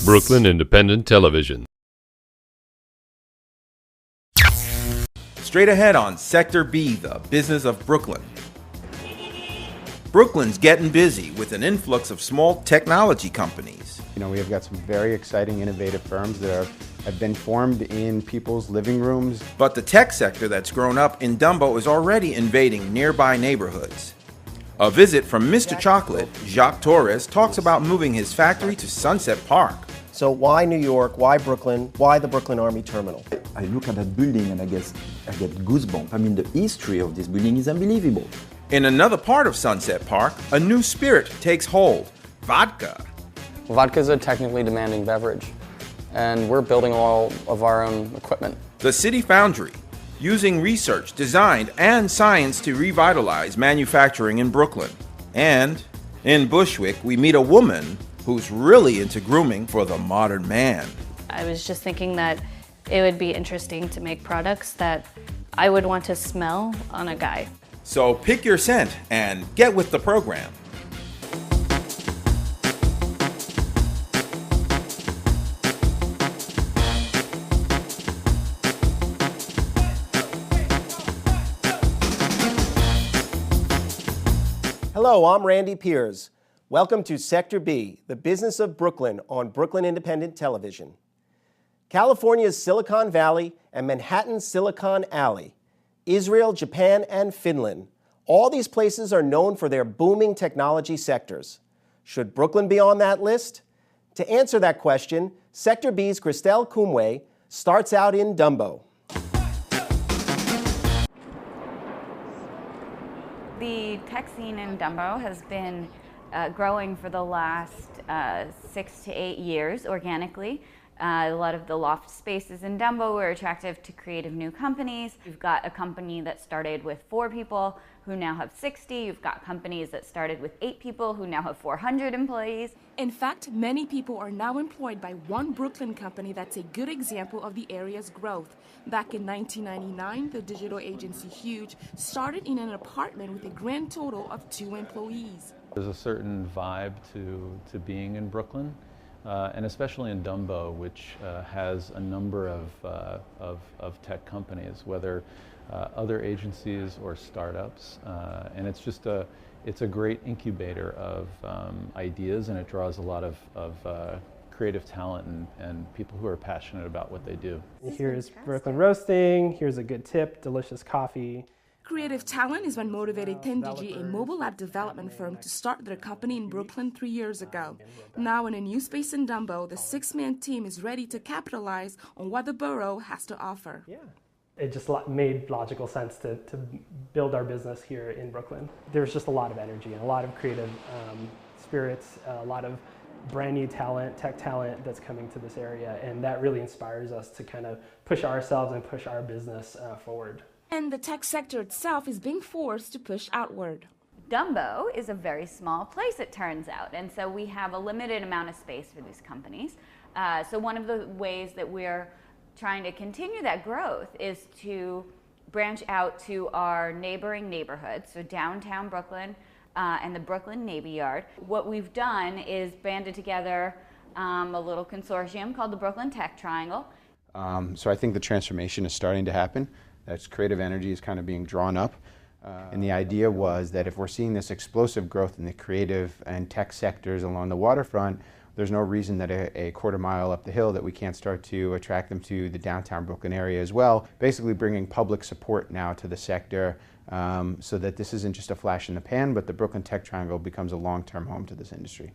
Brooklyn Independent Television. Straight ahead on Sector B, the business of Brooklyn. Brooklyn's getting busy with an influx of small technology companies. You know, we have got some very exciting, innovative firms that have been formed in people's living rooms. But the tech sector that's grown up in Dumbo is already invading nearby neighborhoods. A visit from Mr. Chocolate, Jacques Torres, talks about moving his factory to Sunset Park. So why New York? Why Brooklyn? Why the Brooklyn Army Terminal? I look at that building and I get goosebumps. I mean, the history of this building is unbelievable. In another part of Sunset Park, a new spirit takes hold: vodka. Vodka is a technically demanding beverage, and we're building all of our own equipment. The City Foundry, using research, design, and science to revitalize manufacturing in Brooklyn. And in Bushwick, we meet a woman who's really into grooming for the modern man. I was just thinking that it would be interesting to make products that I would want to smell on a guy. So pick your scent and get with the program. Hello, I'm Randy Piers. Welcome to Sector B, the business of Brooklyn on Brooklyn Independent Television. California's Silicon Valley and Manhattan's Silicon Alley, Israel, Japan, and Finland. All these places are known for their booming technology sectors. Should Brooklyn be on that list? To answer that question, Sector B's Christelle Kumwe starts out in Dumbo. The tech scene in Dumbo has been growing for the last 6 to 8 years organically. A lot of the loft spaces in Dumbo were attractive to creative new companies. You've got a company that started with 4 people who now have 60. You've got companies that started with 8 people who now have 400 employees. In fact, many people are now employed by one Brooklyn company that's a good example of the area's growth. Back in 1999, the digital agency Huge started in an apartment with a grand total of 2 employees. There's a certain vibe to being in Brooklyn, and especially in Dumbo, which has a number of tech companies, whether other agencies or startups, and it's a great incubator of ideas, and it draws a lot of creative talent and people who are passionate about what they do. Here's Brooklyn Roasting, here's a good tip, delicious coffee. Creative talent is what motivated Tendigi, a mobile app development firm, to start their company in Brooklyn 3 years ago. Now in a new space in Dumbo, the 6-man team is ready to capitalize on what the borough has to offer. Yeah. It just made logical sense to build our business here in Brooklyn. There's just a lot of energy and a lot of creative spirits, a lot of brand new talent, tech talent that's coming to this area, and that really inspires us to kind of push ourselves and push our business forward. And the tech sector itself is being forced to push outward. Dumbo is a very small place, it turns out, and so we have a limited amount of space for these companies. So one of the ways that we're trying to continue that growth is to branch out to our neighboring neighborhoods, so downtown Brooklyn and the Brooklyn Navy Yard. What we've done is banded together a little consortium called the Brooklyn Tech Triangle. So I think the transformation is starting to happen. That's creative energy is kind of being drawn up. And the idea was that if we're seeing this explosive growth in the creative and tech sectors along the waterfront, there's no reason that a quarter mile up the hill that we can't start to attract them to the downtown Brooklyn area as well, basically bringing public support now to the sector so that this isn't just a flash in the pan, but the Brooklyn Tech Triangle becomes a long-term home to this industry.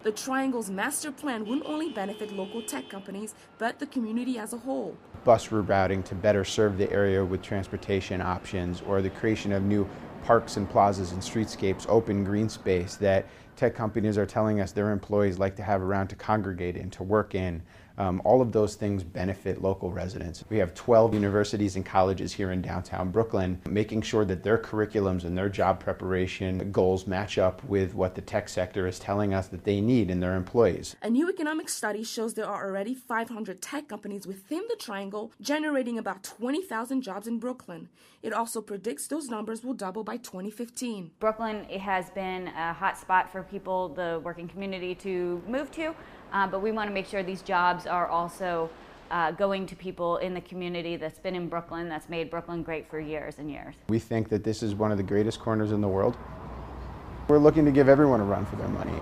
The Triangle's master plan wouldn't only benefit local tech companies, but the community as a whole. Bus rerouting to better serve the area with transportation options, or the creation of new parks and plazas and streetscapes, open green space that tech companies are telling us their employees like to have around to congregate in, to work in. All of those things benefit local residents. We have 12 universities and colleges here in downtown Brooklyn, making sure that their curriculums and their job preparation goals match up with what the tech sector is telling us that they need in their employees. A new economic study shows there are already 500 tech companies within the triangle, generating about 20,000 jobs in Brooklyn. It also predicts those numbers will double by 2015. Brooklyn has been a hot spot for people, the working community, to move to, but we want to make sure these jobs are also going to people in the community that's been in Brooklyn, that's made Brooklyn great for years and years. We think that this is one of the greatest corners in the world. We're looking to give everyone a run for their money.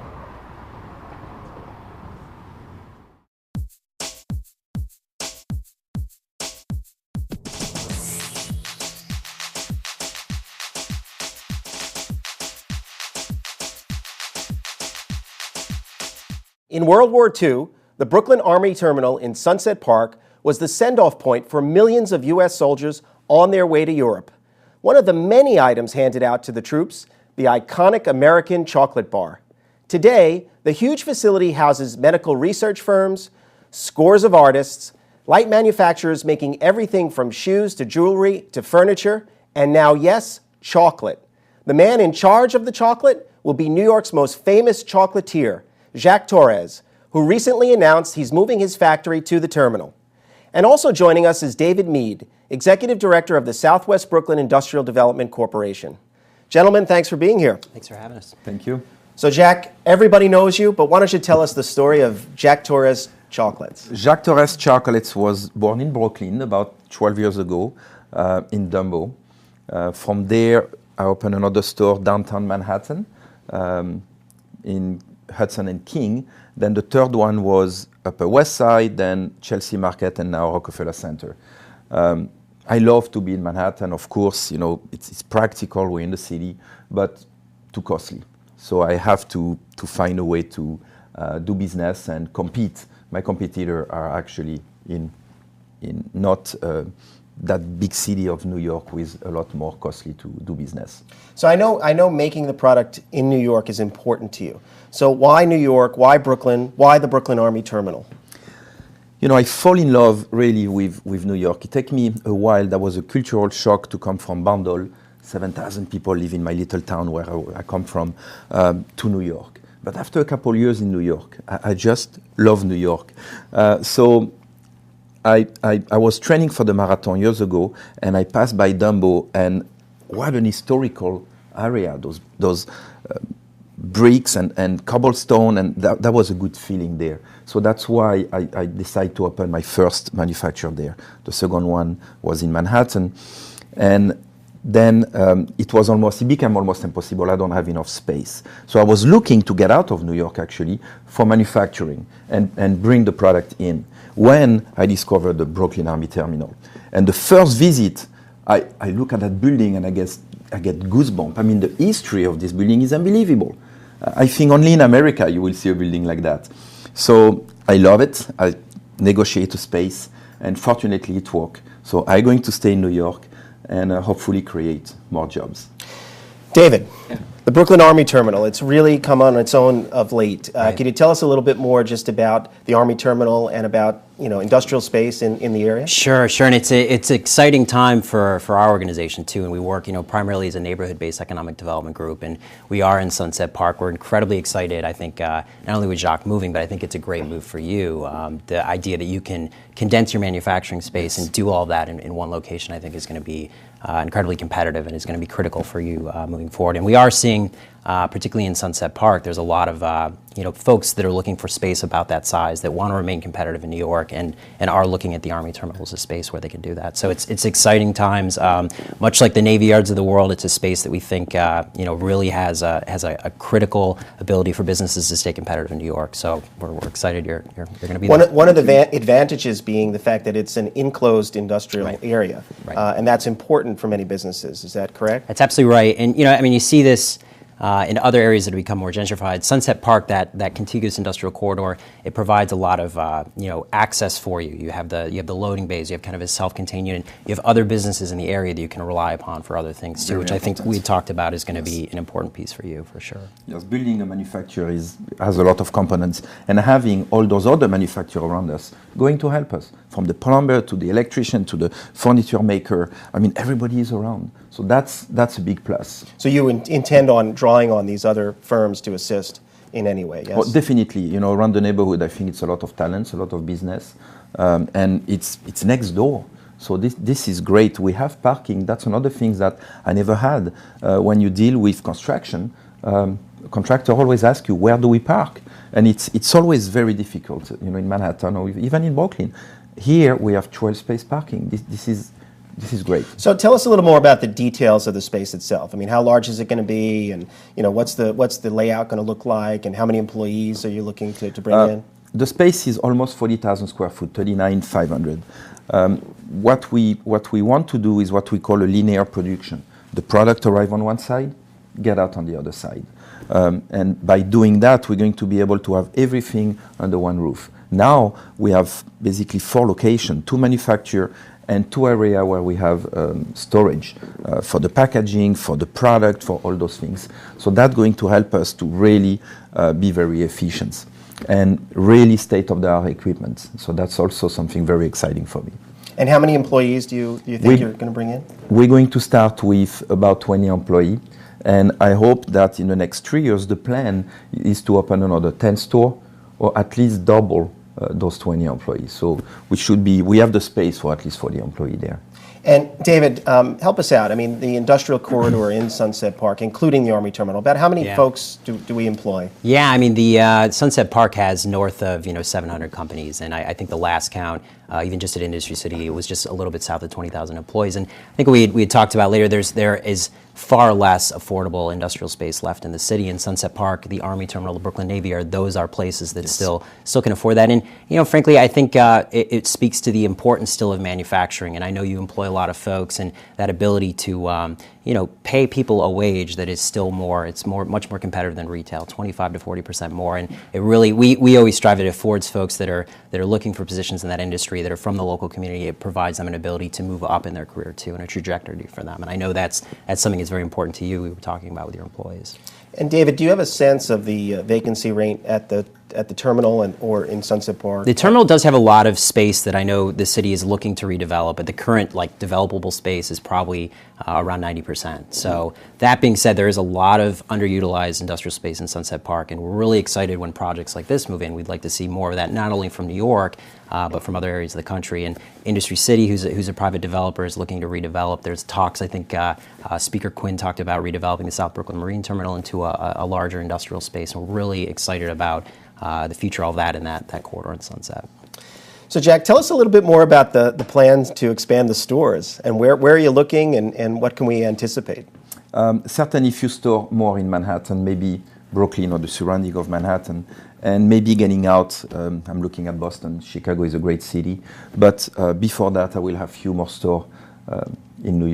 In World War II, the Brooklyn Army Terminal in Sunset Park was the send-off point for millions of U.S. soldiers on their way to Europe. One of the many items handed out to the troops, the iconic American chocolate bar. Today, the huge facility houses medical research firms, scores of artists, light manufacturers making everything from shoes to jewelry to furniture, and now, yes, chocolate. The man in charge of the chocolate will be New York's most famous chocolatier, Jacques Torres, who recently announced he's moving his factory to the terminal. And also joining us is David Meade, Executive Director of the Southwest Brooklyn Industrial Development Corporation. Gentlemen, thanks for being here. Thanks for having us. Thank you. So Jacques, everybody knows you, but why don't you tell us the story of Jacques Torres Chocolates? Jacques Torres Chocolates was born in Brooklyn about 12 years ago in Dumbo. From there, I opened another store downtown Manhattan in Hudson and King. Then the third one was Upper West Side, then Chelsea Market, and now Rockefeller Center. I love to be in Manhattan. Of course, you know, it's practical, we're in the city, but too costly. So I have to find a way to do business and compete. My competitors are actually in not that big city of New York with a lot more costly to do business. So I know making the product in New York is important to you. So why New York? Why Brooklyn? Why the Brooklyn Army Terminal? You know, I fall in love really with New York. It took me a while. That was a cultural shock to come from Bandol. 7,000 people live in my little town where I come from, to New York. But after a couple years in New York, I just love New York. So I was training for the marathon years ago, and I passed by Dumbo, and what an historical area, those bricks and cobblestone, and that was a good feeling there. So that's why I decided to open my first manufacturer there. The second one was in Manhattan, and then it became almost impossible. I don't have enough space. So I was looking to get out of New York actually for manufacturing and bring the product in, when I discovered the Brooklyn Army Terminal. And the first visit, I look at that building and I get goosebumps. I mean, the history of this building is unbelievable. I think only in America you will see a building like that. So I love it. I negotiate a space, and fortunately it worked. So I'm going to stay in New York and hopefully create more jobs. David, the Brooklyn Army Terminal, it's really come on its own of late. Right. Can you tell us a little bit more just about the Army Terminal and about, you know, industrial space in the area? Sure, and it's an exciting time for our organization too, and we work, you know, primarily as a neighborhood-based economic development group, and we are in Sunset Park. We're incredibly excited, I think, not only with Jacques moving, but I think it's a great move for you. The idea that you can condense your manufacturing space and do all that in one location, I think is going to be incredibly competitive and is going to be critical for you moving forward. And we are seeing, particularly in Sunset Park, there's a lot of folks that are looking for space about that size that want to remain competitive in New York and are looking at the Army Terminal as a space where they can do that. So it's exciting times. Much like the Navy Yards of the world, it's a space that we think really has a critical ability for businesses to stay competitive in New York. So we're excited you're going to be there. One of the advantages being the fact that it's an enclosed industrial area, and that's important for many businesses. Is that correct? That's absolutely right. And you see this in other areas that have become more gentrified. Sunset Park, that contiguous industrial corridor, it provides a lot of access for you. You have the loading bays, you have kind of a self-contained unit, you have other businesses in the area that you can rely upon for other things too, which I think we talked about is going to be an important piece for you, for sure. Yes, building a manufacturer has a lot of components, and having all those other manufacturers around us going to help us, from the plumber to the electrician to the furniture maker. I mean, everybody is around. So that's a big plus. So you intend on drawing on these other firms to assist in any way, yes? Well, definitely. Around the neighborhood, I think it's a lot of talents, a lot of business, and it's next door. So this is great. We have parking. That's another thing that I never had. When you deal with construction, contractor always asks you, where do we park? And it's always very difficult, in Manhattan or even in Brooklyn. Here we have 12 space parking. This is great. So tell us a little more about the details of the space itself. I mean, how large is it going to be, and what's the layout going to look like, and how many employees are you looking to bring in? The space is almost 40,000 square foot, 39,500. What we want to do is what we call a linear production. The product arrives on one side, get out on the other side. And by doing that, we're going to be able to have everything under one roof. Now we have basically 4 locations, 2 manufacturers and 2 areas where we have storage for the packaging, for the product, for all those things. So that's going to help us to really be very efficient and really state-of-the-art equipment. So that's also something very exciting for me. And how many employees do you think you're going to bring in? We're going to start with about 20 employees. And I hope that in the next 3 years, the plan is to open another 10 stores or at least double those 20 employees. So we have the space for at least 40 employees there. And David, help us out. I mean, the industrial corridor in Sunset Park, including the Army Terminal, about how many folks do we employ? Yeah, I mean, the Sunset Park has north of 700 companies, and I think the last count, even just at Industry City, it was just a little bit south of 20,000 employees. And I think we had talked about later, there is far less affordable industrial space left in the city. In Sunset Park, the Army Terminal, the Brooklyn Navy Yard, those are places that still can afford that. And frankly, I think it speaks to the importance still of manufacturing. And I know you employ a lot of folks, and that ability to pay people a wage that is still much more competitive than retail, 25 to 40% more. And it really, we always strive that it affords folks that are looking for positions in that industry, that are from the local community. It provides them an ability to move up in their career too, and a trajectory for them. And I know that's something that's very important to you. We were talking about with your employees. And David, do you have a sense of the vacancy rate at the terminal or in Sunset Park? The terminal does have a lot of space that I know the city is looking to redevelop, but the current developable space is probably around 90%. So that being said, there is a lot of underutilized industrial space in Sunset Park, and we're really excited when projects like this move in. We'd like to see more of that, not only from New York, but from other areas of the country. And Industry City, who's a private developer, is looking to redevelop. There's talks, I think Speaker Quinn talked about redeveloping the South Brooklyn Marine Terminal into a larger industrial space, and we're really excited about the future of that in that corridor in Sunset. So Jack, tell us a little bit more about the plans to expand the stores, and where are you looking, and what can we anticipate? Certainly few stores more in Manhattan, maybe Brooklyn or the surrounding of Manhattan, and maybe getting out. I'm looking at Boston. Chicago is a great city, but before that I will have few more stores in New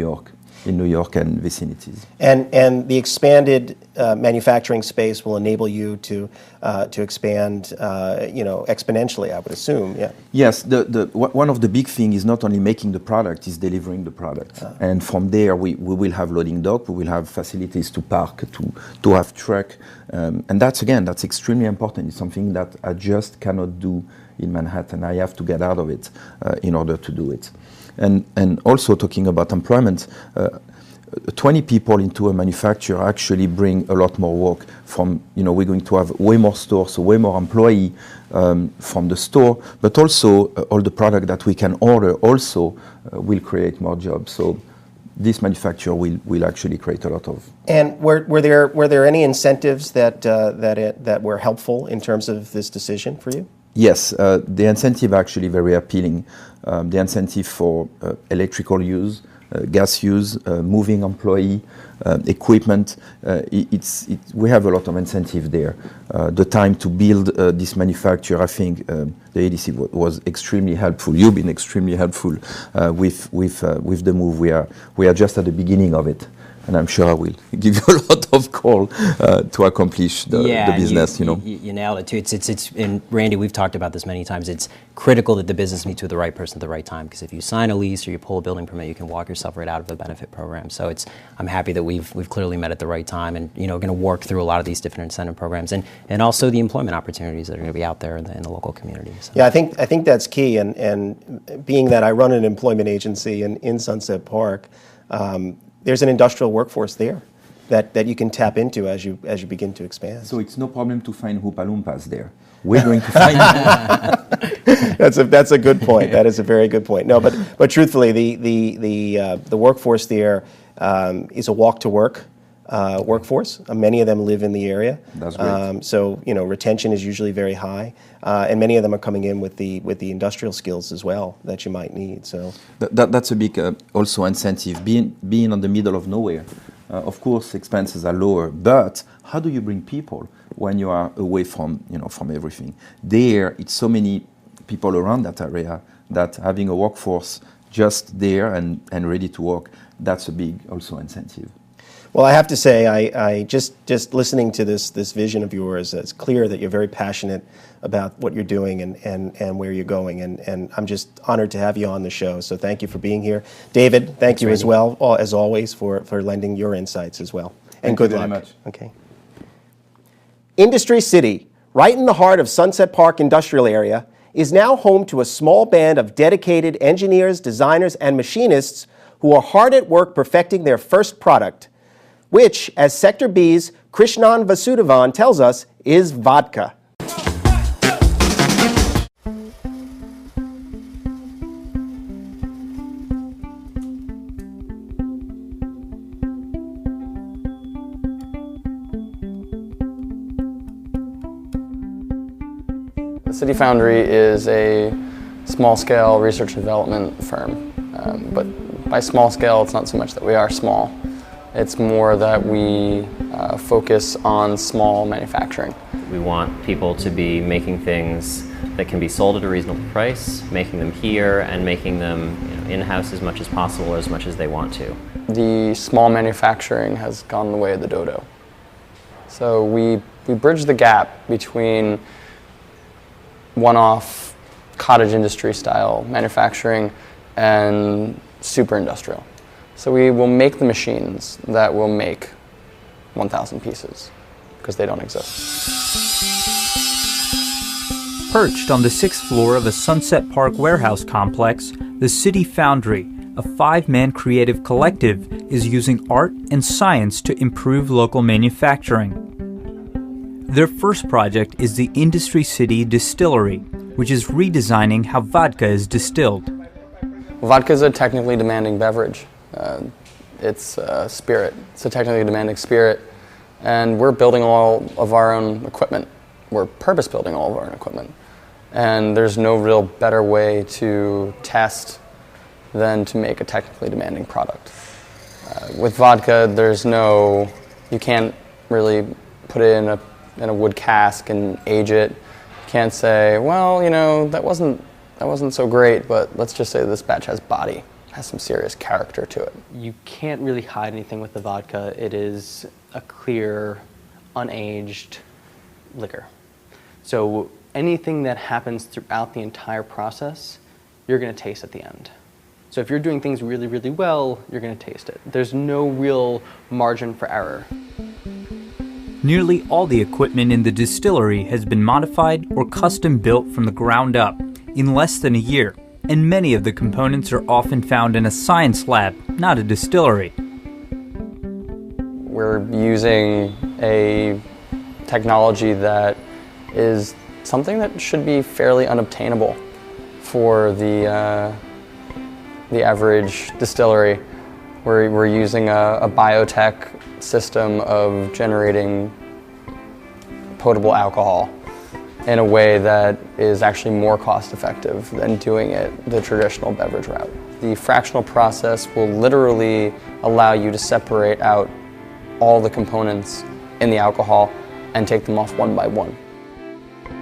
York and vicinities. And the expanded manufacturing space will enable you to expand, exponentially, I would assume. Yeah. Yes. One of the big things is not only making the product, is delivering the product. And from there, we will have loading dock. We will have facilities to park, to have truck, and that's extremely important. It's something that I just cannot do in Manhattan. I have to get out of it in order to do it. And also talking about employment, 20 people into a manufacturer actually bring a lot more work. We're going to have way more stores, so way more employee from the store, but also all the product that we can order also will create more jobs. So this manufacturer will actually create a lot of. And were there any incentives that were helpful in terms of this decision for you? Yes, the incentive actually very appealing. The incentive for electrical use, gas use, moving employee, equipment, we have a lot of incentive there. The time to build this manufacturer, I think the ADC was extremely helpful. You've been extremely helpful with the move. We are just at the beginning of it. and I'm sure I will give you a lot of call to accomplish the business. You nailed it too. It's and Randy, we've talked about this many times. It's critical that the business meets with the right person at the right time, because if you sign a lease or you pull a building permit, you can walk yourself right out of a benefit program. So I'm happy that we've clearly met at the right time, and going to work through a lot of these different incentive programs and also the employment opportunities that are going to be out there in the local community. So. Yeah, I think that's key, and being that I run an employment agency in Sunset Park, there's an industrial workforce there that you can tap into as you begin to expand. So it's no problem to find Oompa Loompas there. We're going to find them. That's a good point. That is a very good point. No, but truthfully, the workforce there is a walk to work workforce. Many of them live in the area. That's great. So retention is usually very high, and many of them are coming in with the industrial skills as well that you might need. So that's a big also incentive. Being on the middle of nowhere, of course expenses are lower, but how do you bring people when you are away from everything? There, it's so many people around that area that having a workforce just there and ready to work, that's a big also incentive. Well, I have to say, I just listening to this vision of yours, it's clear that you're very passionate about what you're doing and where you're going, and I'm just honored to have you on the show. So thank you for being here, David. Thank you Randy. as well, as always, for lending your insights as well. And good luck. Thank you very much. Okay. Industry City, right in the heart of Sunset Park Industrial Area, is now home to a small band of dedicated engineers, designers, and machinists who are hard at work perfecting their first product, which, as Sector B's Krishnan Vasudevan tells us, is vodka. The City Foundry is a small-scale research and development firm, but by small scale, it's not so much that we are small. It's more that we focus on small manufacturing. We want people to be making things that can be sold at a reasonable price, making them here, and making them in-house as much as possible, or as much as they want to. The small manufacturing has gone the way of the dodo. So we bridge the gap between one-off cottage industry style manufacturing and super industrial. So we will make the machines that will make 1,000 pieces, because they don't exist. Perched on the 6th floor of a Sunset Park warehouse complex, the City Foundry, a 5-man creative collective, is using art and science to improve local manufacturing. Their first project is the Industry City Distillery, which is redesigning how vodka is distilled. Vodka is a technically demanding beverage. It's a spirit. It's a technically demanding spirit, and we're building all of our own equipment. We're purpose building all of our own equipment, and there's no real better way to test than to make a technically demanding product. With vodka, you can't really put it in a wood cask and age it. You can't say, well, that wasn't so great, but let's just say this batch has body. Has some serious character to it. You can't really hide anything with the vodka. It is a clear, unaged liquor. So anything that happens throughout the entire process, you're going to taste at the end. So if you're doing things really, really well, you're going to taste it. There's no real margin for error. Nearly all the equipment in the distillery has been modified or custom built from the ground up in less than a year. And many of the components are often found in a science lab, not a distillery. We're using a technology that is something that should be fairly unobtainable for the average distillery. We're using a biotech system of generating potable alcohol in a way that is actually more cost effective than doing it the traditional beverage route. The fractional process will literally allow you to separate out all the components in the alcohol and take them off one by one.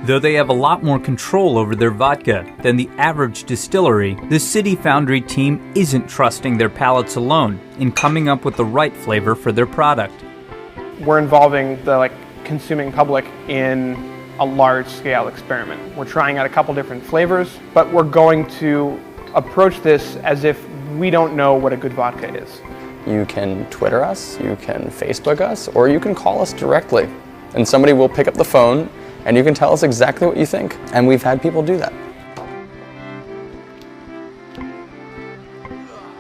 Though they have a lot more control over their vodka than the average distillery, the City Foundry team isn't trusting their palates alone in coming up with the right flavor for their product. We're involving the consuming public in a large-scale experiment. We're trying out a couple different flavors, but we're going to approach this as if we don't know what a good vodka is. You can Twitter us, you can Facebook us, or you can call us directly. And somebody will pick up the phone and you can tell us exactly what you think. And we've had people do that.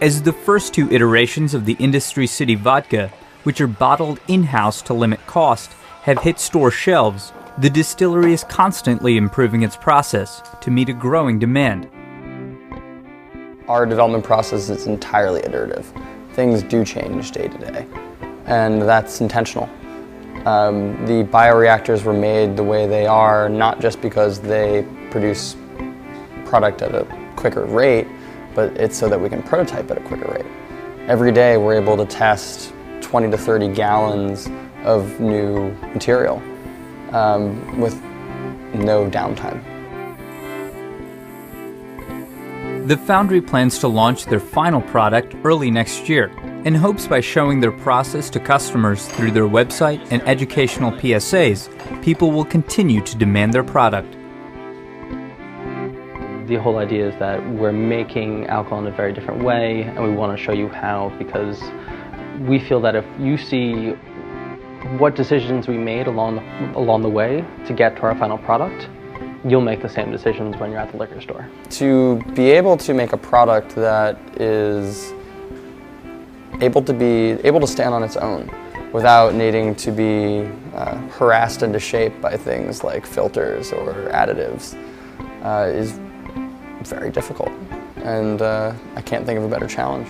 As the first two iterations of the Industry City vodka, which are bottled in-house to limit cost, have hit store shelves, the distillery is constantly improving its process to meet a growing demand. Our development process is entirely iterative. Things do change day to day, and that's intentional. The bioreactors were made the way they are not just because they produce product at a quicker rate, but it's so that we can prototype at a quicker rate. Every day we're able to test 20 to 30 gallons of new material with no downtime. The foundry plans to launch their final product early next year and hopes by showing their process to customers through their website and educational PSAs, people will continue to demand their product. The whole idea is that we're making alcohol in a very different way, and we want to show you how, because we feel that if you see what decisions we made along the way to get to our final product, you'll make the same decisions when you're at the liquor store. To be able to make a product that is able to stand on its own without needing to be harassed into shape by things like filters or additives is very difficult, and I can't think of a better challenge.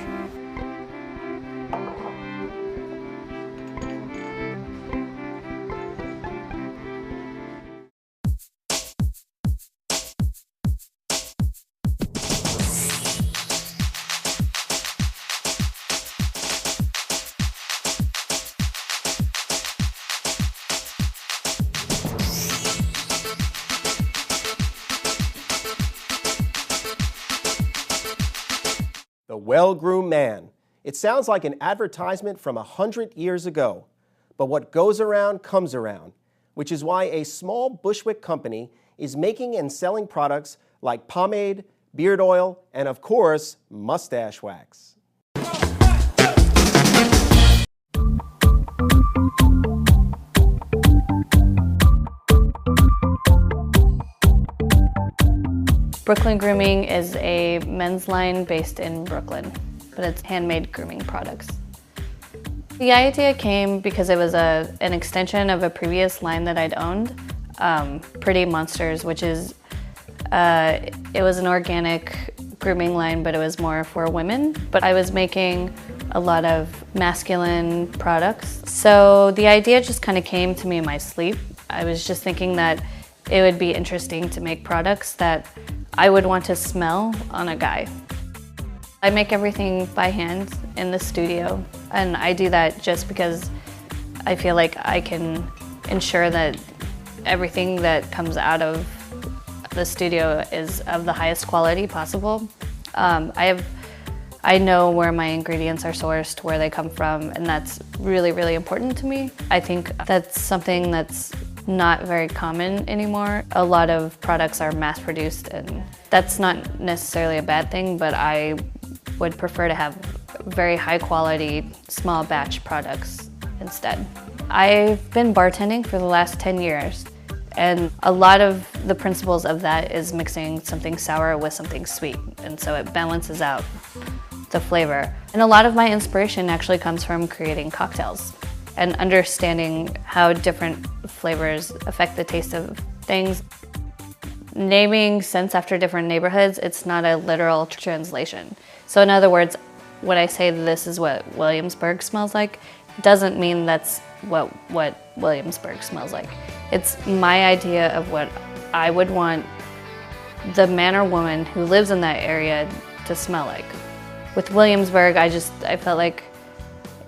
The well-groomed man. It sounds like an advertisement from 100 years ago. But what goes around comes around, which is why a small Bushwick company is making and selling products like pomade, beard oil, and of course, mustache wax. Brooklyn Grooming is a men's line based in Brooklyn, but it's handmade grooming products. The idea came because it was an extension of a previous line that I'd owned, Pretty Monsters, which is, it was an organic grooming line, but it was more for women. But I was making a lot of masculine products. So the idea just kind of came to me in my sleep. I was just thinking that it would be interesting to make products that I would want to smell on a guy. I make everything by hand in the studio, and I do that just because I feel like I can ensure that everything that comes out of the studio is of the highest quality possible. I know where my ingredients are sourced, where they come from, and that's really, really important to me. I think that's something that's not very common anymore. A lot of products are mass-produced, and that's not necessarily a bad thing, but I would prefer to have very high-quality, small batch products instead. I've been bartending for the last 10 years, and a lot of the principles of that is mixing something sour with something sweet, and so it balances out the flavor. And a lot of my inspiration actually comes from creating cocktails and understanding how different flavors affect the taste of things. Naming scents after different neighborhoods, it's not a literal translation. So in other words, when I say this is what Williamsburg smells like, it doesn't mean that's what Williamsburg smells like. It's my idea of what I would want the man or woman who lives in that area to smell like. With Williamsburg, I felt like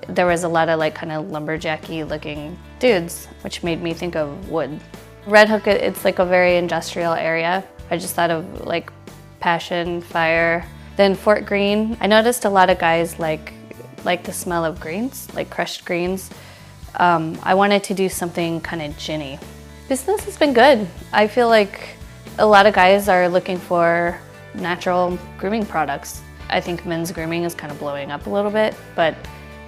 there was a lot of kind of lumberjacky looking dudes, which made me think of wood. Red Hook, it's like a very industrial area. I just thought of like passion, fire. Then Fort Greene, I noticed a lot of guys like the smell of greens, like crushed greens. I wanted to do something kind of ginny. Business has been good. I feel like a lot of guys are looking for natural grooming products. I think men's grooming is kind of blowing up a little bit, but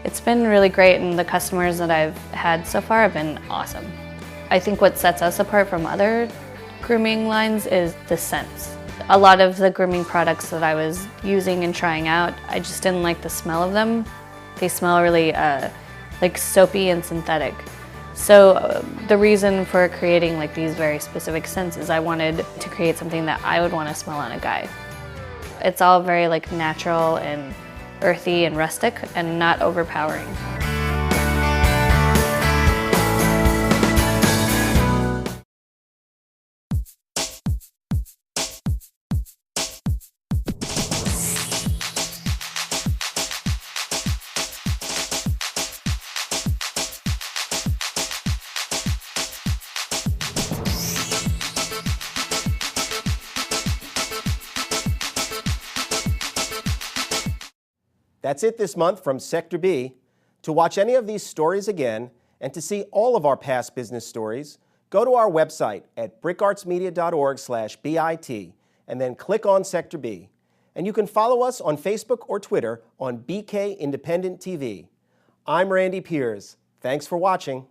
it's been really great, and the customers that I've had so far have been awesome. I think what sets us apart from other grooming lines is the scents. A lot of the grooming products that I was using and trying out, I just didn't like the smell of them. They smell really like soapy and synthetic. So the reason for creating like these very specific scents is I wanted to create something that I would want to smell on a guy. It's all very like natural and earthy and rustic and not overpowering. That's it this month from Sector B. To watch any of these stories again and to see all of our past business stories, go to our website at bricartsmedia.org/BIT and then click on Sector B. And you can follow us on Facebook or Twitter on BK Independent TV. I'm Randy Piers. Thanks for watching.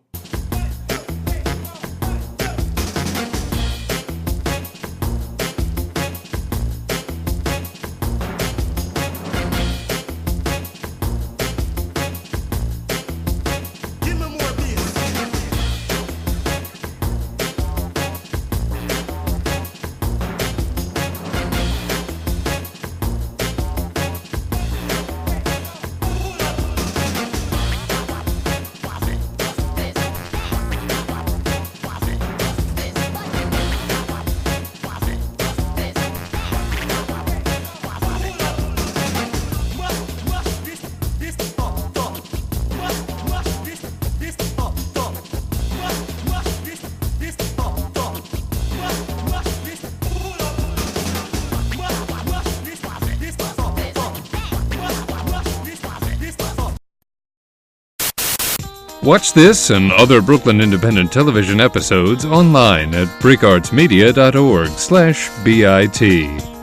Watch this and other Brooklyn Independent Television episodes online at bricartsmedia.org/BIT.